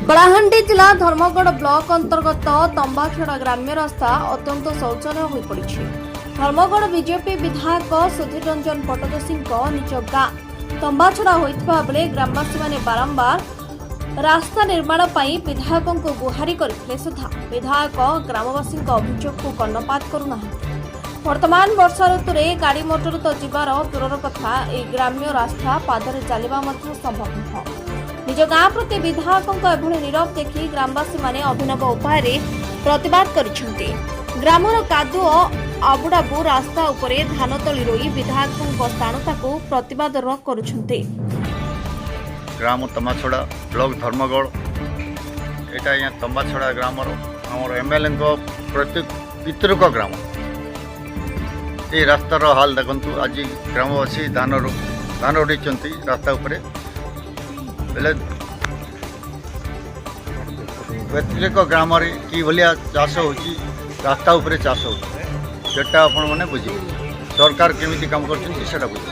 कलाहांडी जिला धर्मगढ़ ब्लॉक अंतर्गत तंबाखेड़ा ग्राम्य रास्ता अत्यंत शौचनीय हो पड़ी। धर्मगढ़ बीजेपी विधायक सुधीर रंजन पटदोषी निज गाँ तंबाछड़ा होता बेले ग्रामवासी माने बारंबार रास्ता निर्माण पर विधायक को गुहारी करथिले सुधा विधायक ग्रामवासी अभियोग को कर्णपात करूना। वर्तमान वर्षा ऋतु में गाड़ी मोटर तो जीवार दूरर कथा ए ग्राम्य रास्ता पादरे चलवा संभव नुह। निज गाँ प्रति विधायक एभली नीरव देखि ग्रामवासी माने अभिनव उपाय प्रतिवाद करिसेंति। ग्रामर कादुओ आबुडाबु रास्ता उपरे धान तली रोई विधायक स्थाणुता को प्रतिवाद करुछंति। ग्राम तंबाछड़ा ब्लॉक धर्मगढ़ एटा यहाँ तंबाछड़ा ग्राम आमर एमएलए प्रति पितृक ग्राम ये रास्तार हाल देखु। आज ग्रामवासी धान उड़े रास्ता उपरे बेले प्रत्येक ग्राम कि भाया चाष हो रास्ता उपरे चाष होटा आपण मैंने बुझे सरकार केमी काम कर बुझे।